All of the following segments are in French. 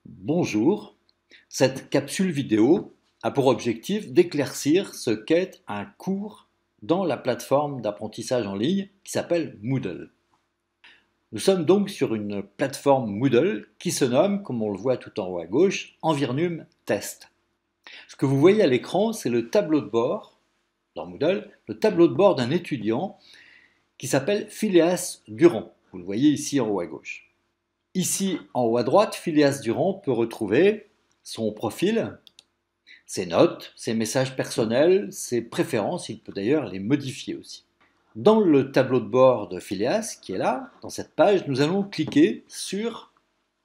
Bonjour, cette capsule vidéo a pour objectif d'éclaircir ce qu'est un cours dans la plateforme d'apprentissage en ligne qui s'appelle Moodle. Nous sommes donc sur une plateforme Moodle qui se nomme, comme on le voit tout en haut à gauche, Envirnum Test. Ce que vous voyez à l'écran, c'est le tableau de bord, dans Moodle, le tableau de bord d'un étudiant qui s'appelle Phileas Durand. Vous le voyez ici en haut à gauche. Ici, en haut à droite, Phileas Durand peut retrouver son profil, ses notes, ses messages personnels, ses préférences, il peut d'ailleurs les modifier aussi. Dans le tableau de bord de Phileas, qui est là, dans cette page, nous allons cliquer sur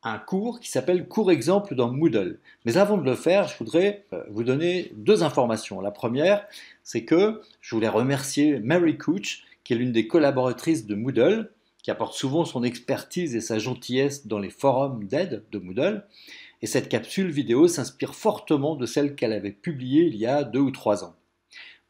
un cours qui s'appelle Cours exemple dans Moodle. Mais avant de le faire, je voudrais vous donner deux informations. La première, c'est que je voulais remercier Mary Couch, qui est l'une des collaboratrices de Moodle, qui apporte souvent son expertise et sa gentillesse dans les forums d'aide de Moodle. Et cette capsule vidéo s'inspire fortement de celle qu'elle avait publiée il y a 2 ou 3 ans.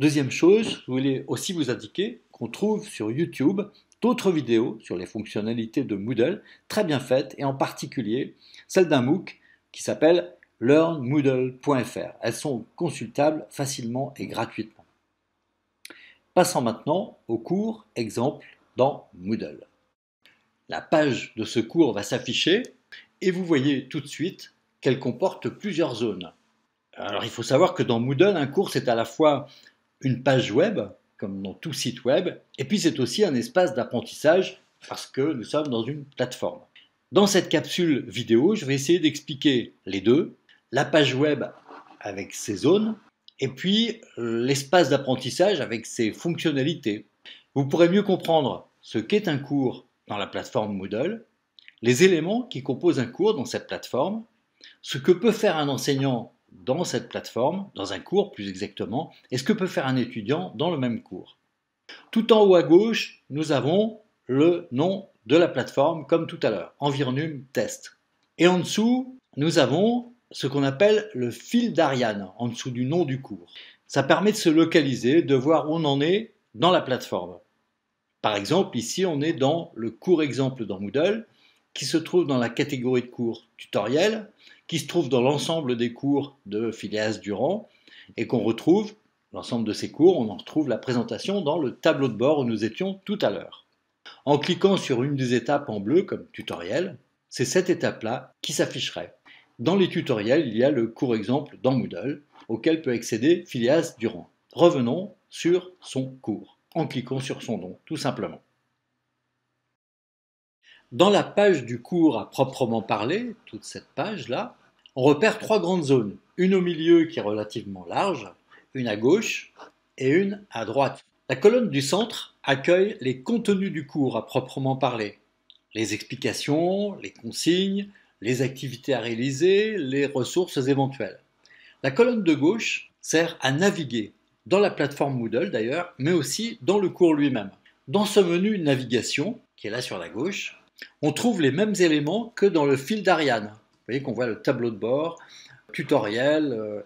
Deuxième chose, je voulais aussi vous indiquer qu'on trouve sur YouTube d'autres vidéos sur les fonctionnalités de Moodle très bien faites et en particulier celle d'un MOOC qui s'appelle learnmoodle.fr. Elles sont consultables facilement et gratuitement. Passons maintenant au cours exemple dans Moodle. La page de ce cours va s'afficher et vous voyez tout de suite qu'elle comporte plusieurs zones. Alors il faut savoir que dans Moodle, un cours c'est à la fois une page web, comme dans tout site web, et puis c'est aussi un espace d'apprentissage parce que nous sommes dans une plateforme. Dans cette capsule vidéo, je vais essayer d'expliquer les deux, la page web avec ses zones, et puis l'espace d'apprentissage avec ses fonctionnalités. Vous pourrez mieux comprendre ce qu'est un cours dans la plateforme Moodle, les éléments qui composent un cours dans cette plateforme, ce que peut faire un enseignant dans cette plateforme, dans un cours plus exactement, et ce que peut faire un étudiant dans le même cours. Tout en haut à gauche, nous avons le nom de la plateforme comme tout à l'heure, Envirnum Test. Et en dessous, nous avons ce qu'on appelle le fil d'Ariane, en dessous du nom du cours. Ça permet de se localiser, de voir où on en est dans la plateforme. Par exemple, ici, on est dans le cours exemple dans Moodle, qui se trouve dans la catégorie de cours tutoriel, qui se trouve dans l'ensemble des cours de Phileas Durand, et qu'on retrouve, l'ensemble de ces cours, on en retrouve la présentation dans le tableau de bord où nous étions tout à l'heure. En cliquant sur une des étapes en bleu comme tutoriel, c'est cette étape-là qui s'afficherait. Dans les tutoriels, il y a le cours exemple dans Moodle, auquel peut accéder Phileas Durand. Revenons sur son cours, en cliquant sur son nom, tout simplement. Dans la page du cours à proprement parler, toute cette page-là, on repère 3 grandes zones. Une au milieu qui est relativement large, une à gauche et une à droite. La colonne du centre accueille les contenus du cours à proprement parler. Les explications, les consignes, les activités à réaliser, les ressources éventuelles. La colonne de gauche sert à naviguer dans la plateforme Moodle d'ailleurs, mais aussi dans le cours lui-même. Dans ce menu navigation, qui est là sur la gauche, on trouve les mêmes éléments que dans le fil d'Ariane. Vous voyez qu'on voit le tableau de bord, tutoriel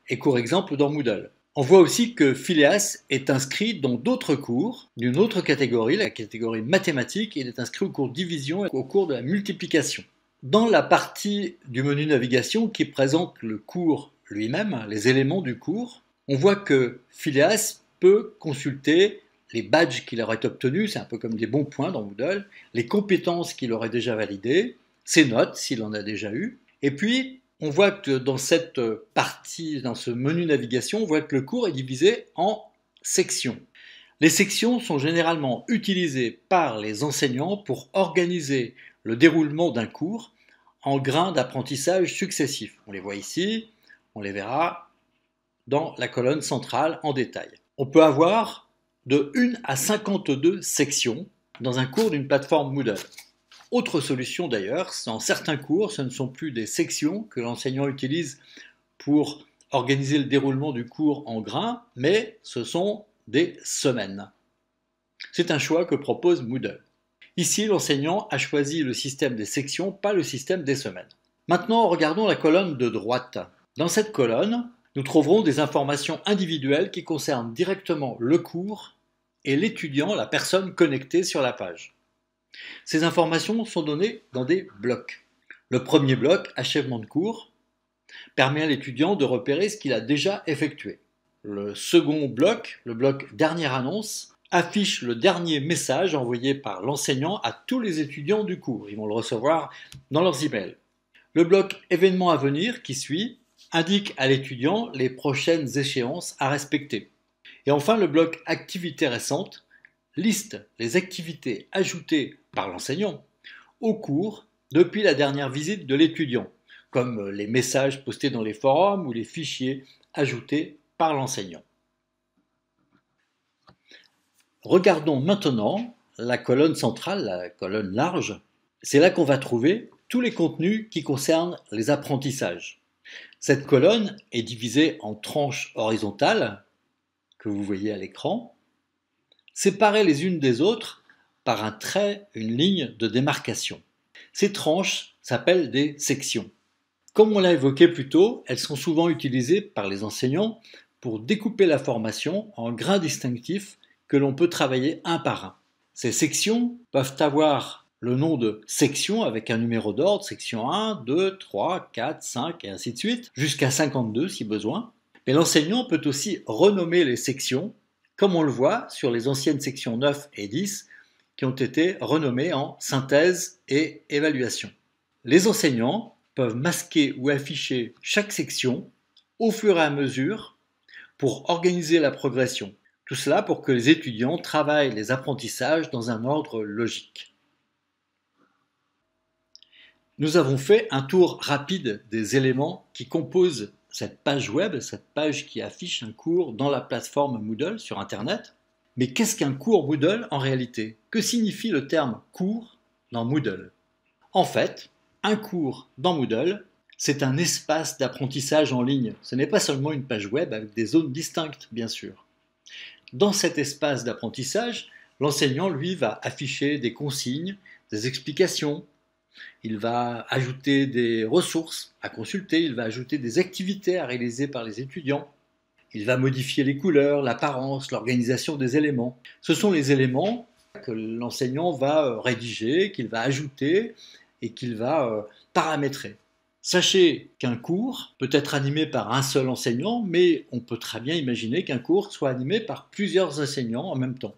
et cours exemple dans Moodle. On voit aussi que Phileas est inscrit dans d'autres cours d'une autre catégorie, la catégorie mathématiques, et il est inscrit au cours division et au cours de la multiplication. Dans la partie du menu navigation qui présente le cours lui-même, les éléments du cours, on voit que Phileas peut consulter les badges qu'il aurait obtenus, c'est un peu comme des bons points dans Moodle, les compétences qu'il aurait déjà validées, ses notes s'il en a déjà eu, et puis on voit que dans cette partie, dans ce menu navigation, on voit que le cours est divisé en sections. Les sections sont généralement utilisées par les enseignants pour organiser le déroulement d'un cours en grains d'apprentissage successifs. On les voit ici, on les verra dans la colonne centrale en détail. On peut avoir de 1 à 52 sections dans un cours d'une plateforme Moodle. Autre solution d'ailleurs, dans certains cours, ce ne sont plus des sections que l'enseignant utilise pour organiser le déroulement du cours en grains, mais ce sont des semaines. C'est un choix que propose Moodle. Ici, l'enseignant a choisi le système des sections, pas le système des semaines. Maintenant, regardons la colonne de droite. Dans cette colonne, nous trouverons des informations individuelles qui concernent directement le cours et l'étudiant, la personne connectée sur la page. Ces informations sont données dans des blocs. Le premier bloc, achèvement de cours, permet à l'étudiant de repérer ce qu'il a déjà effectué. Le second bloc, le bloc dernière annonce, affiche le dernier message envoyé par l'enseignant à tous les étudiants du cours. Ils vont le recevoir dans leurs emails. Le bloc événement à venir qui suit indique à l'étudiant les prochaines échéances à respecter. Et enfin, le bloc activités récentes liste les activités ajoutées par l'enseignant au cours depuis la dernière visite de l'étudiant, comme les messages postés dans les forums ou les fichiers ajoutés par l'enseignant. Regardons maintenant la colonne centrale, la colonne large. C'est là qu'on va trouver tous les contenus qui concernent les apprentissages. Cette colonne est divisée en tranches horizontales, que vous voyez à l'écran, séparées les unes des autres par un trait, une ligne de démarcation. Ces tranches s'appellent des sections. Comme on l'a évoqué plus tôt, elles sont souvent utilisées par les enseignants pour découper la formation en grains distinctifs que l'on peut travailler un par un. Ces sections peuvent avoir le nom de section avec un numéro d'ordre, section 1, 2, 3, 4, 5 et ainsi de suite, jusqu'à 52 si besoin. Mais l'enseignant peut aussi renommer les sections, comme on le voit sur les anciennes sections 9 et 10, qui ont été renommées en synthèse et évaluation. Les enseignants peuvent masquer ou afficher chaque section au fur et à mesure pour organiser la progression. Tout cela pour que les étudiants travaillent les apprentissages dans un ordre logique. Nous avons fait un tour rapide des éléments qui composent cette page web, cette page qui affiche un cours dans la plateforme Moodle sur Internet. Mais qu'est-ce qu'un cours Moodle en réalité? Que signifie le terme cours dans Moodle? En fait, un cours dans Moodle, c'est un espace d'apprentissage en ligne. Ce n'est pas seulement une page web avec des zones distinctes, bien sûr. Dans cet espace d'apprentissage, l'enseignant, lui, va afficher des consignes, des explications. Il va ajouter des ressources à consulter, il va ajouter des activités à réaliser par les étudiants. Il va modifier les couleurs, l'apparence, l'organisation des éléments. Ce sont les éléments que l'enseignant va rédiger, qu'il va ajouter et qu'il va paramétrer. Sachez qu'un cours peut être animé par un seul enseignant, mais on peut très bien imaginer qu'un cours soit animé par plusieurs enseignants en même temps.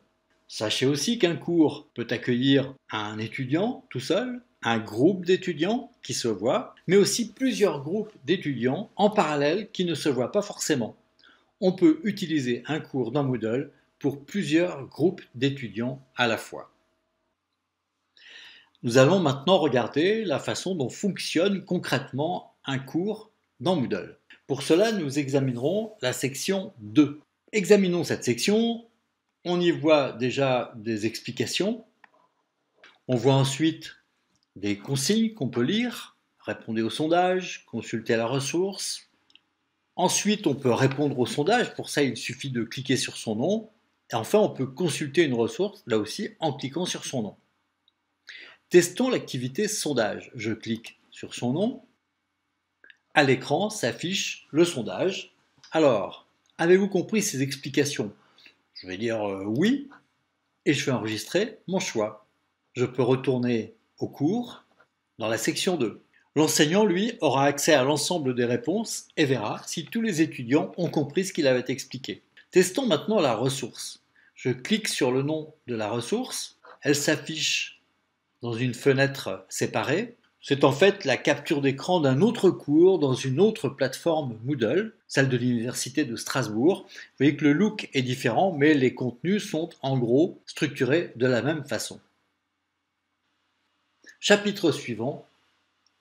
Sachez aussi qu'un cours peut accueillir un étudiant tout seul, un groupe d'étudiants qui se voient, mais aussi plusieurs groupes d'étudiants en parallèle qui ne se voient pas forcément. On peut utiliser un cours dans Moodle pour plusieurs groupes d'étudiants à la fois. Nous allons maintenant regarder la façon dont fonctionne concrètement un cours dans Moodle. Pour cela, nous examinerons la section 2. Examinons cette section. On y voit déjà des explications. On voit ensuite des consignes qu'on peut lire. Répondez au sondage, consultez la ressource. Ensuite, on peut répondre au sondage. Pour ça, il suffit de cliquer sur son nom. Et enfin, on peut consulter une ressource, là aussi, en cliquant sur son nom. Testons l'activité sondage. Je clique sur son nom. À l'écran s'affiche le sondage. Alors, avez-vous compris ces explications? Je vais dire oui et je vais enregistrer mon choix. Je peux retourner au cours dans la section 2. L'enseignant, lui, aura accès à l'ensemble des réponses et verra si tous les étudiants ont compris ce qu'il avait expliqué. Testons maintenant la ressource. Je clique sur le nom de la ressource. Elle s'affiche dans une fenêtre séparée. C'est en fait la capture d'écran d'un autre cours dans une autre plateforme Moodle, celle de l'Université de Strasbourg. Vous voyez que le look est différent, mais les contenus sont en gros structurés de la même façon. Chapitre suivant.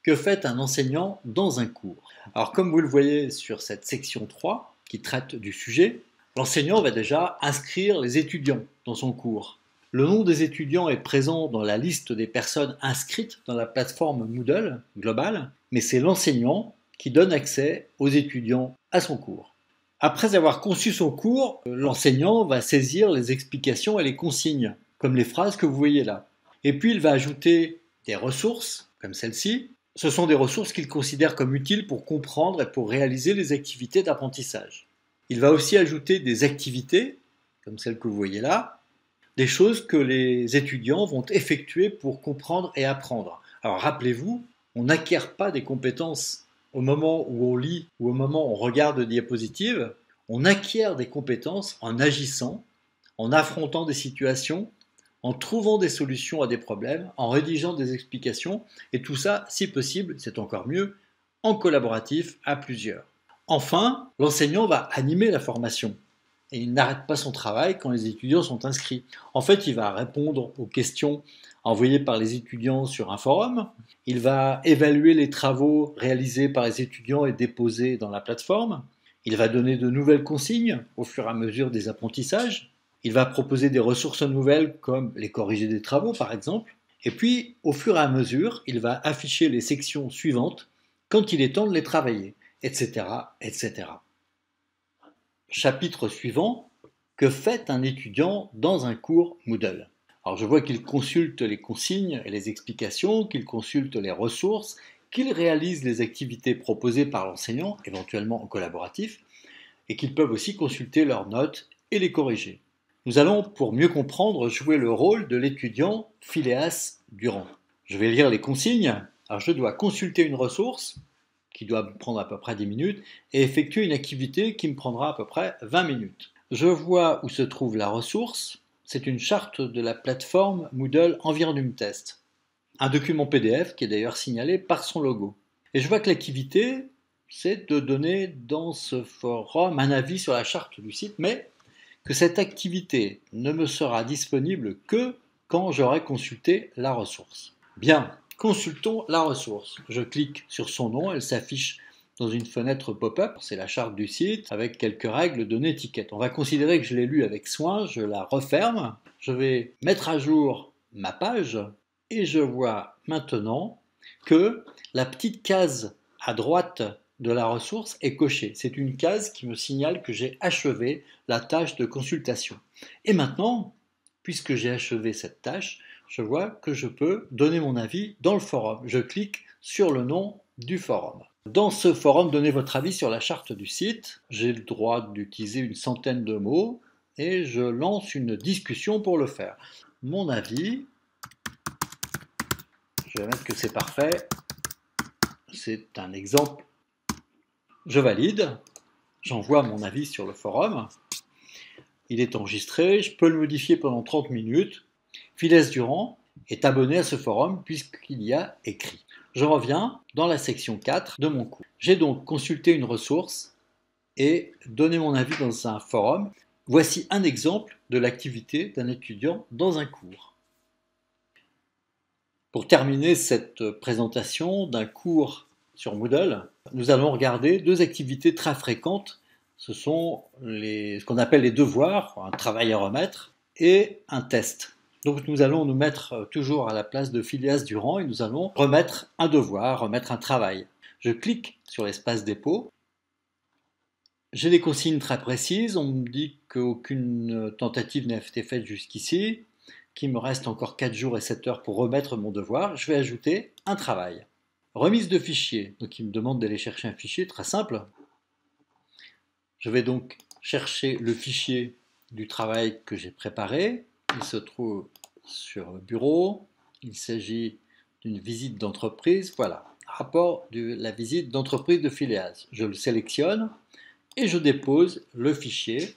Que fait un enseignant dans un cours? Alors comme vous le voyez sur cette section 3 qui traite du sujet, l'enseignant va déjà inscrire les étudiants dans son cours. Le nom des étudiants est présent dans la liste des personnes inscrites dans la plateforme Moodle globale, mais c'est l'enseignant qui donne accès aux étudiants à son cours. Après avoir conçu son cours, l'enseignant va saisir les explications et les consignes, comme les phrases que vous voyez là. Et puis il va ajouter des ressources, comme celle-ci. Ce sont des ressources qu'il considère comme utiles pour comprendre et pour réaliser les activités d'apprentissage. Il va aussi ajouter des activités, comme celle que vous voyez là, des choses que les étudiants vont effectuer pour comprendre et apprendre. Alors rappelez-vous, On n'acquiert pas des compétences au moment où on lit ou au moment où on regarde des diapositives. On acquiert des compétences en agissant, en affrontant des situations, en trouvant des solutions à des problèmes, en rédigeant des explications, et tout ça, si possible, c'est encore mieux, en collaboratif à plusieurs. Enfin, l'enseignant va animer la formation. Et il n'arrête pas son travail quand les étudiants sont inscrits. En fait, il va répondre aux questions envoyées par les étudiants sur un forum, il va évaluer les travaux réalisés par les étudiants et déposés dans la plateforme, il va donner de nouvelles consignes au fur et à mesure des apprentissages, il va proposer des ressources nouvelles comme les corrigés des travaux par exemple, et puis au fur et à mesure, il va afficher les sections suivantes quand il est temps de les travailler, etc. etc. Chapitre suivant, que fait un étudiant dans un cours Moodle? Alors je vois qu'il consulte les consignes et les explications, qu'il consulte les ressources, qu'il réalise les activités proposées par l'enseignant, éventuellement en collaboratif, et qu'ils peuvent aussi consulter leurs notes et les corriger. Nous allons, pour mieux comprendre, jouer le rôle de l'étudiant Phileas Durand. Je vais lire les consignes. Alors je dois consulter une ressource, qui doit me prendre à peu près 10 minutes, et effectuer une activité qui me prendra à peu près 20 minutes. Je vois où se trouve la ressource. C'est une charte de la plateforme Moodle Environment Test. Un document PDF qui est d'ailleurs signalé par son logo. Et je vois que l'activité, c'est de donner dans ce forum un avis sur la charte du site, mais que cette activité ne me sera disponible que quand j'aurai consulté la ressource. Bien, consultons la ressource. Je clique sur son nom, elle s'affiche dans une fenêtre pop-up, c'est la charte du site avec quelques règles de netiquette. On va considérer que je l'ai lu avec soin, je la referme, je vais mettre à jour ma page et je vois maintenant que la petite case à droite de la ressource est cochée. C'est une case qui me signale que j'ai achevé la tâche de consultation. Et maintenant, puisque j'ai achevé cette tâche, je vois que je peux donner mon avis dans le forum. Je clique sur le nom du forum. Dans ce forum, donnez votre avis sur la charte du site. J'ai le droit d'utiliser une centaine de mots et je lance une discussion pour le faire. Mon avis, je vais mettre que c'est parfait. C'est un exemple. Je valide. J'envoie mon avis sur le forum. Il est enregistré. Je peux le modifier pendant 30 minutes. Phileas Durand est abonné à ce forum puisqu'il y a écrit. Je reviens dans la section 4 de mon cours. J'ai donc consulté une ressource et donné mon avis dans un forum. Voici un exemple de l'activité d'un étudiant dans un cours. Pour terminer cette présentation d'un cours sur Moodle, nous allons regarder deux activités très fréquentes. Ce sont ce qu'on appelle les devoirs, un travail à remettre, et un test. Donc nous allons nous mettre toujours à la place de Phileas Durand et nous allons remettre un devoir, remettre un travail. Je clique sur l'espace dépôt. J'ai des consignes très précises. On me dit qu'aucune tentative n'a été faite jusqu'ici, qu'il me reste encore 4 jours et 7 heures pour remettre mon devoir. Je vais ajouter un travail. Remise de fichier. Donc il me demande d'aller chercher un fichier, très simple. Je vais donc chercher le fichier du travail que j'ai préparé. Il se trouve sur le bureau. Il s'agit d'une visite d'entreprise. Voilà, rapport de la visite d'entreprise de Phileas. Je le sélectionne et je dépose le fichier.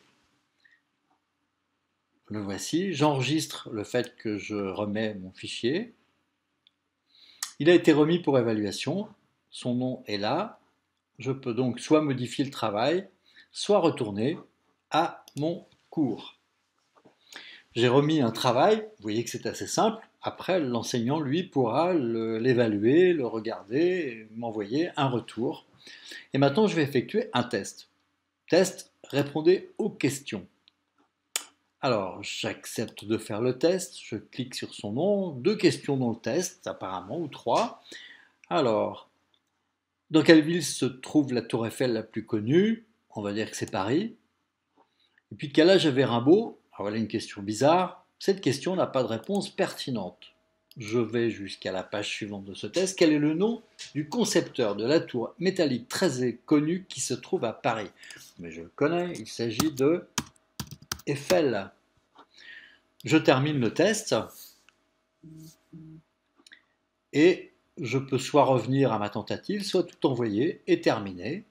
Le voici. J'enregistre le fait que je remets mon fichier. Il a été remis pour évaluation. Son nom est là. Je peux donc soit modifier le travail, soit retourner à mon cours. J'ai remis un travail, vous voyez que c'est assez simple. Après, l'enseignant, lui, pourra l'évaluer, le regarder, et m'envoyer un retour. Et maintenant, je vais effectuer un test. Test, répondez aux questions. Alors, j'accepte de faire le test, je clique sur son nom, 2 questions dans le test, apparemment, ou 3. Alors, dans quelle ville se trouve la tour Eiffel la plus connue? On va dire que c'est Paris. Et puis, quel âge avait Rimbaud? Alors, voilà une question bizarre. Cette question n'a pas de réponse pertinente. Je vais jusqu'à la page suivante de ce test. Quel est le nom du concepteur de la tour métallique très connue qui se trouve à Paris? Mais je le connais, il s'agit de Eiffel. Je termine le test et je peux soit revenir à ma tentative, soit tout envoyer et terminer.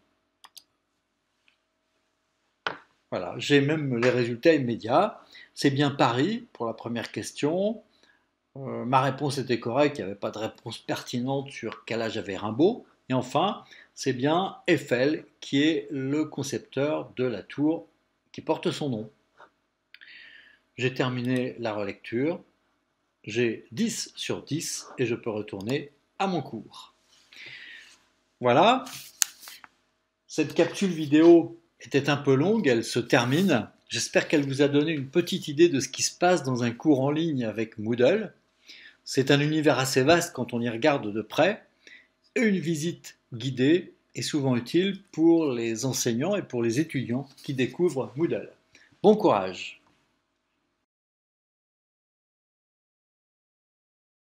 Voilà, j'ai même les résultats immédiats. C'est bien Paris pour la première question. Ma réponse était correcte, il n'y avait pas de réponse pertinente sur quel âge avait Rimbaud. Et enfin, c'est bien Eiffel qui est le concepteur de la tour qui porte son nom. J'ai terminé la relecture. J'ai 10 sur 10 et je peux retourner à mon cours. Voilà, cette capsule vidéo était un peu longue, elle se termine. J'espère qu'elle vous a donné une petite idée de ce qui se passe dans un cours en ligne avec Moodle. C'est un univers assez vaste quand on y regarde de près, et une visite guidée est souvent utile pour les enseignants et pour les étudiants qui découvrent Moodle. Bon courage!